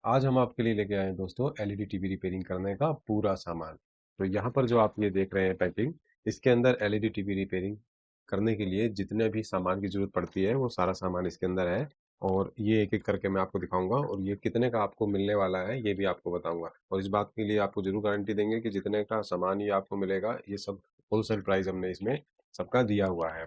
आज हम आपके लिए लेके आए हैं दोस्तों एलईडी टीवी रिपेयरिंग करने का पूरा सामान। तो यहाँ पर जो आप ये देख रहे हैं पैकिंग, इसके अंदर एलईडी टीवी रिपेयरिंग करने के लिए जितने भी सामान की जरूरत पड़ती है वो सारा सामान इसके अंदर है। और ये एक एक करके मैं आपको दिखाऊंगा और ये कितने का आपको मिलने वाला है ये भी आपको बताऊंगा। और इस बात के लिए आपको जरूर गारंटी देंगे कि जितने का सामान ये आपको मिलेगा ये सब होलसेल प्राइस हमने इसमें सबका दिया हुआ है।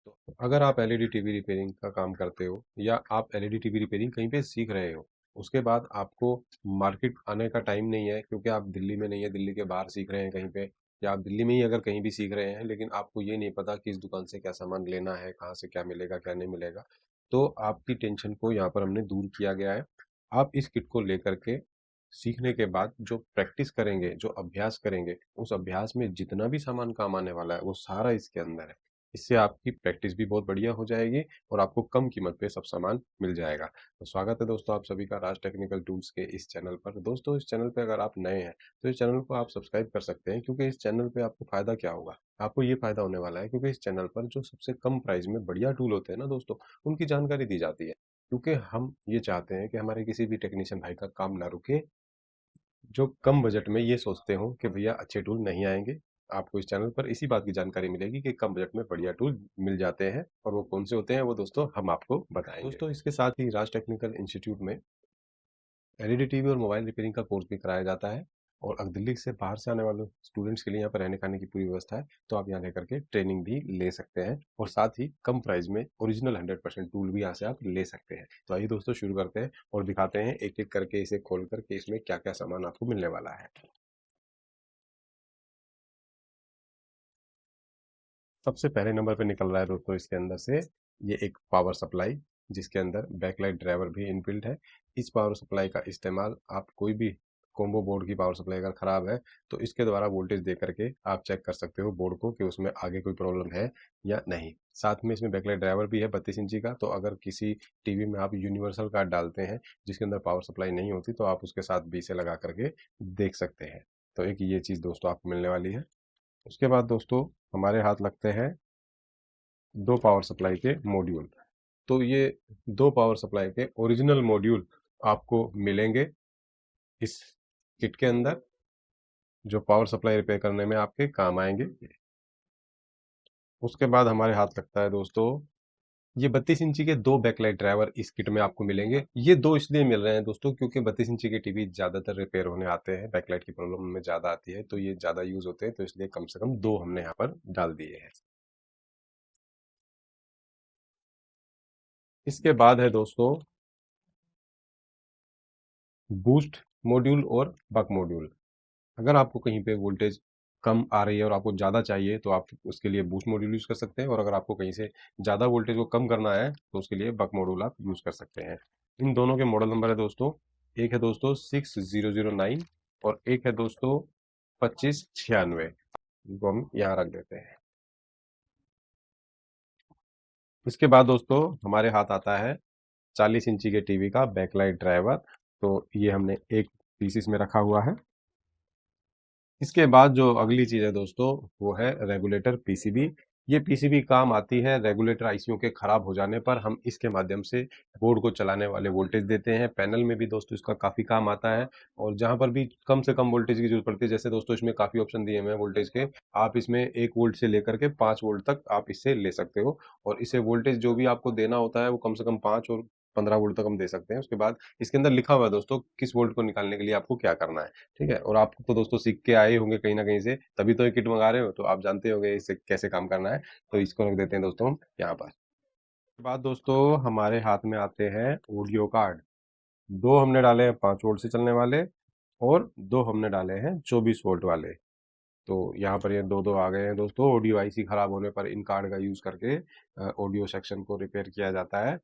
तो अगर आप एलईडी टीवी रिपेयरिंग का काम करते हो या आप एलईडी टीवी रिपेयरिंग कहीं पे सीख रहे हो, उसके बाद आपको मार्केट आने का टाइम नहीं है क्योंकि आप दिल्ली में नहीं है, दिल्ली के बाहर सीख रहे हैं कहीं पे, या आप दिल्ली में ही अगर कहीं भी सीख रहे हैं लेकिन आपको ये नहीं पता कि इस दुकान से क्या सामान लेना है, कहाँ से क्या मिलेगा क्या नहीं मिलेगा, तो आपकी टेंशन को यहाँ पर हमने दूर किया गया है। आप इस किट को लेकर के सीखने के बाद जो प्रैक्टिस करेंगे, जो अभ्यास करेंगे, उस अभ्यास में जितना भी सामान काम आने वाला है वो सारा इसके अंदर है। इससे आपकी प्रैक्टिस भी बहुत बढ़िया हो जाएगी और आपको कम कीमत पे सब सामान मिल जाएगा। तो स्वागत है दोस्तों आप सभी का राज टेक्निकल टूल्स के इस चैनल पर। दोस्तों इस चैनल पे अगर आप नए हैं तो इस चैनल को आप सब्सक्राइब कर सकते हैं, क्योंकि इस चैनल पे आपको फायदा क्या होगा, आपको ये फायदा होने वाला है क्योंकि इस चैनल पर जो सबसे कम प्राइस में बढ़िया टूल होते हैं ना दोस्तों, उनकी जानकारी दी जाती है। क्योंकि हम ये चाहते हैं कि हमारे किसी भी टेक्नीशियन भाई का काम ना रुके, जो कम बजट में ये सोचते हो कि भैया अच्छे टूल नहीं आएंगे। आपको इस चैनल पर इसी बात की जानकारी मिलेगी कि कम बजट में बढ़िया टूल मिल जाते हैं, और वो कौन से होते हैं वो दोस्तों हम आपको बताएंगे। दोस्तों इसके साथ ही राज टेक्निकल इंस्टीट्यूट में एलईडी टीवी और मोबाइल रिपेयरिंग का कोर्स भी कराया जाता है। और अगर दिल्ली से बाहर से आने वाले स्टूडेंट्स के लिए यहाँ पर रहने खाने की पूरी व्यवस्था है, तो आप यहाँ लेकर के ट्रेनिंग भी ले सकते हैं और साथ ही कम प्राइस में ओरिजिनल 100% टूल भी यहाँ से आप ले सकते हैं। तो आइए दोस्तों शुरू करते हैं और दिखाते हैं एक एक करके इसे खोल करके इसमें क्या क्या सामान आपको मिलने वाला है। सबसे पहले नंबर पे निकल रहा है दोस्तों इसके अंदर से ये एक पावर सप्लाई, जिसके अंदर बैकलाइट ड्राइवर भी इनबिल्ट है। इस पावर सप्लाई का इस्तेमाल आप कोई भी कॉम्बो बोर्ड की पावर सप्लाई अगर ख़राब है तो इसके द्वारा वोल्टेज दे करके आप चेक कर सकते हो बोर्ड को कि उसमें आगे कोई प्रॉब्लम है या नहीं। साथ में इसमें बैकलाइट ड्राइवर भी है 32 इंची का, तो अगर किसी टीवी में आप यूनिवर्सल कार्ड डालते हैं जिसके अंदर पावर सप्लाई नहीं होती, तो आप उसके साथ बी से लगा करके देख सकते हैं। तो एक ये चीज़ दोस्तों आपको मिलने वाली है। उसके बाद दोस्तों हमारे हाथ लगते हैं दो पावर सप्लाई के मॉड्यूल। तो ये दो पावर सप्लाई के ओरिजिनल मॉड्यूल आपको मिलेंगे इस किट के अंदर, जो पावर सप्लाई रिपेयर करने में आपके काम आएंगे। उसके बाद हमारे हाथ लगता है दोस्तों ये 32 इंची के दो बैकलाइट ड्राइवर इस किट में आपको मिलेंगे। ये दो इसलिए मिल रहे हैं दोस्तों क्योंकि 32 इंची के टीवी ज्यादातर रिपेयर होने आते हैं, बैकलाइट की प्रॉब्लम में ज्यादा आती है, तो ये ज्यादा यूज होते हैं, तो इसलिए कम से कम दो हमने यहाँ पर डाल दिए हैं। इसके बाद है दोस्तों बूस्ट मॉड्यूल और बक मॉड्यूल। अगर आपको कहीं पे वोल्टेज कम आ रही है और आपको ज़्यादा चाहिए तो आप उसके लिए बूस्ट मॉड्यूल यूज़ कर सकते हैं, और अगर आपको कहीं से ज़्यादा वोल्टेज को कम करना है तो उसके लिए बक मॉड्यूल आप यूज़ कर सकते हैं। इन दोनों के मॉडल नंबर है दोस्तों, एक है दोस्तों 6009 और एक है दोस्तों 2596। इनको हम यहाँ रख देते हैं। इसके बाद दोस्तों हमारे हाथ आता है 40 इंची के टीवी का बैकलाइट ड्राइवर। तो ये हमने एक पीस इसमें रखा हुआ है। इसके बाद जो अगली चीज़ है दोस्तों वो है रेगुलेटर पीसीबी। ये पीसीबी काम आती है रेगुलेटर आईसीयू के खराब हो जाने पर, हम इसके माध्यम से बोर्ड को चलाने वाले वोल्टेज देते हैं। पैनल में भी दोस्तों इसका काफ़ी काम आता है, और जहाँ पर भी कम से कम वोल्टेज की जरूरत पड़ती है, जैसे दोस्तों इसमें काफ़ी ऑप्शन दिए हुए हैं वोल्टेज के, आप इसमें 1 वोल्ट से लेकर के 5 वोल्ट तक आप इससे ले सकते हो। और इसे वोल्टेज जो भी आपको देना होता है वो कम से कम 5 और 15 वोल्ट तक हम दे सकते हैं। उसके बाद इसके अंदर लिखा हुआ है दोस्तों किस वोल्ट को निकालने के लिए आपको क्या करना है। ठीक है, और आप तो दोस्तों सीख के आए होंगे कहीं ना कहीं से, तभी तो ये किट मंगा रहे हो, तो आप जानते होंगे इससे कैसे काम करना है। तो इसको रख देते हैं दोस्तों हम यहाँ पर। उसके बाद दोस्तों हमारे हाथ में आते हैं ऑडियो कार्ड। दो हमने डाले हैं 5 वोल्ट से चलने वाले, और दो हमने डाले हैं 24 वोल्ट वाले। तो यहाँ पर ये दो दो आ गए हैं दोस्तों। ऑडियो आईसी खराब होने पर इन कार्ड का यूज करके ऑडियो सेक्शन को रिपेयर किया जाता है।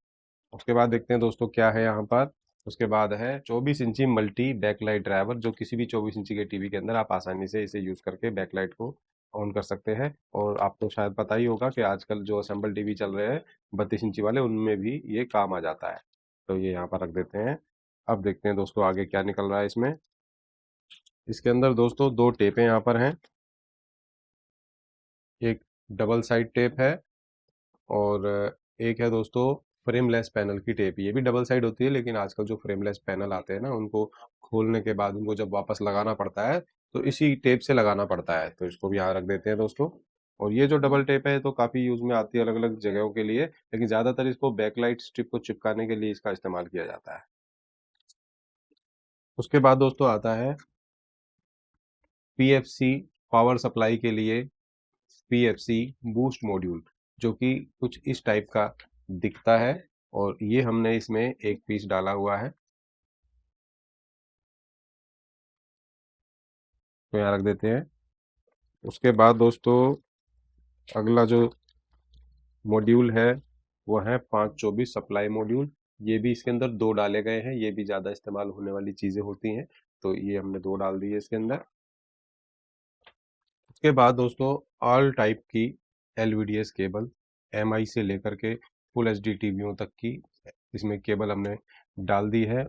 उसके बाद देखते हैं दोस्तों क्या है यहाँ पर। उसके बाद है 24 इंची मल्टी बैकलाइट ड्राइवर, जो किसी भी 24 इंची के टीवी के अंदर आप आसानी से इसे यूज करके बैकलाइट को ऑन कर सकते हैं। और आपको शायद पता ही होगा कि आजकल जो असेंबल टीवी चल रहे हैं 32 इंची वाले, उनमें भी ये काम आ जाता है। तो ये यहाँ पर रख देते हैं। अब देखते हैं दोस्तों आगे क्या निकल रहा है इसमें। इसके अंदर दोस्तों दो टेपें यहाँ पर हैं, एक डबल साइड टेप है और एक है दोस्तों फ्रेमलेस पैनल की टेप। ये भी डबल साइड होती है, लेकिन आजकल जो फ्रेमलेस पैनल आते हैं ना, उनको खोलने के बाद उनको जब वापस लगाना पड़ता है तो इसी टेप से लगाना पड़ता है। तो इसको भी यहाँ रख देते हैं दोस्तों। और ये जो डबल टेप है तो काफ़ी यूज़ में आती है अलग अलग जगहों के लिए, लेकिन ज़्यादातर इसको बैकलाइट स्ट्रिप को चिपकाने के लिए इसका इस्तेमाल किया जाता है। उसके बाद दोस्तों आता है पीएफसी पावर सप्लाई के लिए पीएफसी बूस्ट मॉड्यूल, जो कि कुछ इस टाइप का दिखता है। और ये हमने इसमें एक पीस डाला हुआ है, तो यहाँ रख देते हैं। उसके बाद दोस्तों अगला जो मॉड्यूल है वो है 524 सप्लाई मॉड्यूल। ये भी इसके अंदर दो डाले गए हैं, ये भी ज़्यादा इस्तेमाल होने वाली चीज़ें होती हैं, तो ये हमने दो डाल दी है इसके अंदर। उसके बाद दोस्तों ऑल टाइप की एलवीडीएस केबल, एमआई से लेकर के फुल एचडी टीवियों तक की इसमें केबल हमने डाल दी है।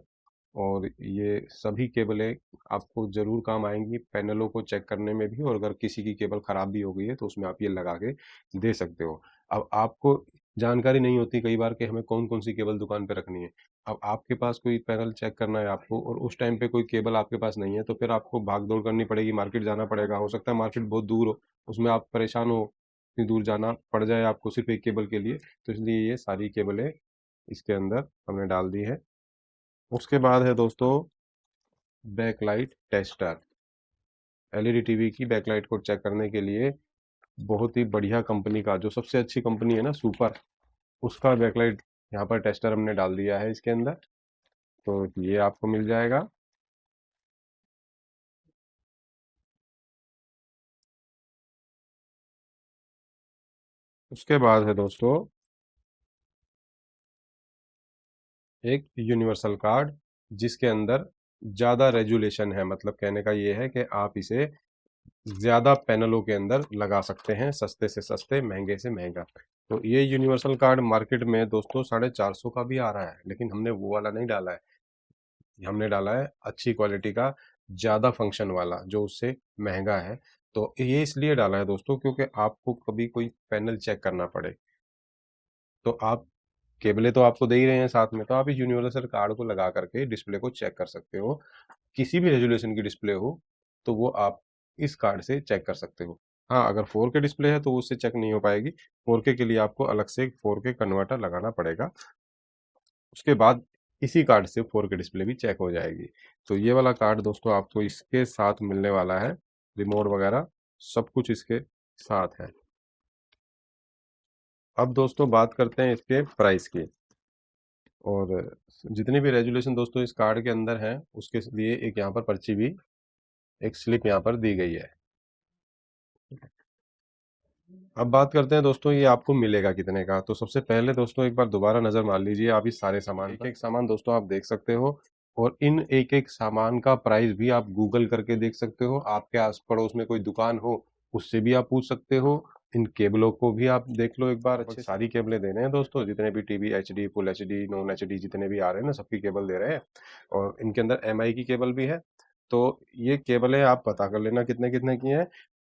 और ये सभी केबलें आपको ज़रूर काम आएंगी पैनलों को चेक करने में भी, और अगर किसी की केबल ख़राब भी हो गई है तो उसमें आप ये लगा के दे सकते हो। अब आपको जानकारी नहीं होती कई बार कि हमें कौन कौन सी केबल दुकान पे रखनी है। अब आपके पास कोई पैनल चेक करना है आपको, और उस टाइम पे कोई केबल आपके पास नहीं है, तो फिर आपको भाग दौड़ करनी पड़ेगी, मार्केट जाना पड़ेगा। हो सकता है मार्केट बहुत दूर हो, उसमें आप परेशान हो, इतनी दूर जाना पड़ जाए आपको सिर्फ एक केबल के लिए। तो इसलिए ये सारी केबलें इसके अंदर हमने डाल दी है। उसके बाद है दोस्तों बैकलाइट टेस्टर। एलईडी टीवी की बैकलाइट को चेक करने के लिए बहुत ही बढ़िया कंपनी का, जो सबसे अच्छी कंपनी है ना सुपर, उसका बैकलाइट यहाँ पर टेस्टर हमने डाल दिया है इसके अंदर, तो ये आपको मिल जाएगा। उसके बाद है दोस्तों एक यूनिवर्सल कार्ड, जिसके अंदर ज़्यादा रेजुलेशन है। मतलब कहने का ये है कि आप इसे ज़्यादा पैनलों के अंदर लगा सकते हैं, सस्ते से सस्ते, महंगे से महंगा। तो ये यूनिवर्सल कार्ड मार्केट में दोस्तों 450 का भी आ रहा है, लेकिन हमने वो वाला नहीं डाला है। हमने डाला है अच्छी क्वालिटी का, ज़्यादा फंक्शन वाला, जो उससे महंगा है। तो ये इसलिए डाला है दोस्तों क्योंकि आपको कभी कोई पैनल चेक करना पड़े, तो आप केबलें तो आपको दे ही रहे हैं साथ में, तो आप इस यूनिवर्सल कार्ड को लगा करके डिस्प्ले को चेक कर सकते हो। किसी भी रेजोल्यूशन की डिस्प्ले हो तो वो आप इस कार्ड से चेक कर सकते हो। हाँ, अगर 4K डिस्प्ले है तो वो उससे चेक नहीं हो पाएगी। 4K के लिए आपको अलग से 4K कन्वर्टर लगाना पड़ेगा। उसके बाद इसी कार्ड से 4K डिस्प्ले भी चेक हो जाएगी। तो ये वाला कार्ड दोस्तों आपको इसके साथ मिलने वाला है, रिमोट वगैरह सब कुछ इसके साथ है। अब दोस्तों बात करते हैं इसके प्राइस की। और जितनी भी रेजुलेशन दोस्तों इस कार्ड के अंदर है, उसके लिए एक यहाँ पर पर्ची भी, एक स्लिप यहाँ पर दी गई है। अब बात करते हैं दोस्तों ये आपको मिलेगा कितने का। तो सबसे पहले दोस्तों एक बार दोबारा नज़र मार लीजिए आप इस सारे सामान पर। एक एक सामान दोस्तों आप देख सकते हो, और इन एक एक सामान का प्राइस भी आप गूगल करके देख सकते हो। आपके आस पड़ोस में कोई दुकान हो उससे भी आप पूछ सकते हो। इन केबलों को भी आप देख लो एक बार अच्छे से। सारी केबलें दे रहे हैं दोस्तों, जितने भी TV HD, full HD, non HD जितने भी आ रहे हैं ना, सबकी केबल दे रहे हैं। और इनके अंदर एमआई की केबल भी है। तो ये केबलें आप पता कर लेना कितने कितने की हैं।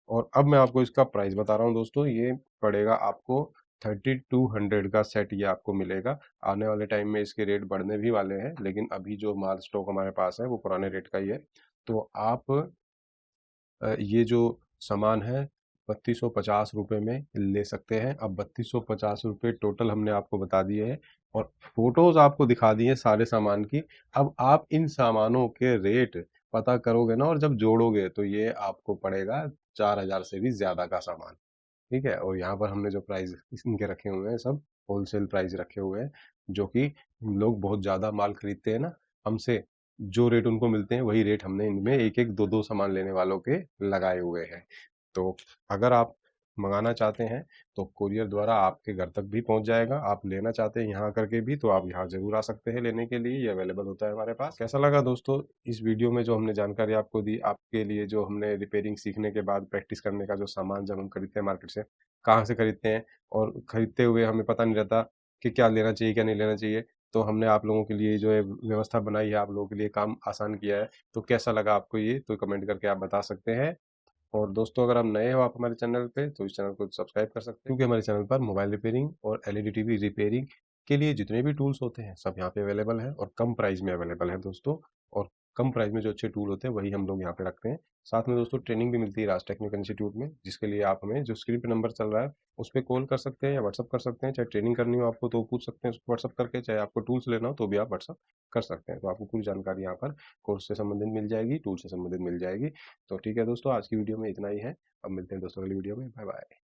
और अब मैं आपको इसका प्राइस बता रहा हूँ दोस्तों, ये पड़ेगा आपको 3200 का सेट ये आपको मिलेगा। आने वाले टाइम में इसके रेट बढ़ने भी वाले हैं, लेकिन अभी जो माल स्टॉक हमारे पास है वो पुराने रेट का ही है। तो आप ये जो सामान है 3250 रुपये में ले सकते हैं। अब 3250 रुपये टोटल हमने आपको बता दिए हैं, और फोटोज आपको दिखा दिए सारे सामान की। अब आप इन सामानों के रेट पता करोगे ना, और जब जोड़ोगे तो ये आपको पड़ेगा 4000 से भी ज़्यादा का सामान। ठीक है, और यहाँ पर हमने जो प्राइस इनके रखे हुए हैं सब होलसेल प्राइस रखे हुए हैं, जो कि लोग बहुत ज़्यादा माल खरीदते हैं ना हमसे, जो रेट उनको मिलते हैं वही रेट हमने इनमें एक एक दो दो सामान लेने वालों के लगाए हुए हैं। तो अगर आप मंगाना चाहते हैं तो कुरियर द्वारा आपके घर तक भी पहुंच जाएगा। आप लेना चाहते हैं यहाँ करके भी, तो आप यहाँ जरूर आ सकते हैं लेने के लिए, ये अवेलेबल होता है हमारे पास। कैसा लगा दोस्तों इस वीडियो में जो हमने जानकारी आपको दी, आपके लिए जो हमने रिपेयरिंग सीखने के बाद प्रैक्टिस करने का जो सामान जब हम खरीदते हैं मार्केट से, कहाँ से खरीदते हैं, और खरीदते हुए हमें पता नहीं रहता कि क्या लेना चाहिए क्या नहीं लेना चाहिए, तो हमने आप लोगों के लिए जो है व्यवस्था बनाई है, आप लोगों के लिए काम आसान किया है। तो कैसा लगा आपको ये, तो कमेंट करके आप बता सकते हैं। और दोस्तों अगर आप नए हो आप हमारे चैनल पे, तो इस चैनल को सब्सक्राइब कर सकते हैं, क्योंकि हमारे चैनल पर मोबाइल रिपेयरिंग और एलईडी टीवी रिपेयरिंग के लिए जितने भी टूल्स होते हैं सब यहाँ पे अवेलेबल हैं और कम प्राइस में अवेलेबल है दोस्तों। और कम प्राइस में जो अच्छे टूल होते हैं वही हम लोग यहाँ पे रखते हैं। साथ में दोस्तों ट्रेनिंग भी मिलती है राज टेक्निकल इंस्टीट्यूट में, जिसके लिए आप हमें जो स्क्रीन पे नंबर चल रहा है उस पर कॉल कर सकते हैं या व्हाट्सअप कर सकते हैं। चाहे ट्रेनिंग करनी हो आपको तो पूछ सकते हैं उसको व्हाट्सअप करके, चाहे आपको टूल्स लेना हो तो भी आप व्हाट्सअप कर सकते हैं। तो आपको पूरी जानकारी यहाँ पर कोर्स से संबंधित मिल जाएगी, टूल से संबंधित मिल जाएगी। तो ठीक है दोस्तों, आज की वीडियो में इतना ही है। अब मिलते हैं दोस्तों अगली वीडियो में। Bye bye.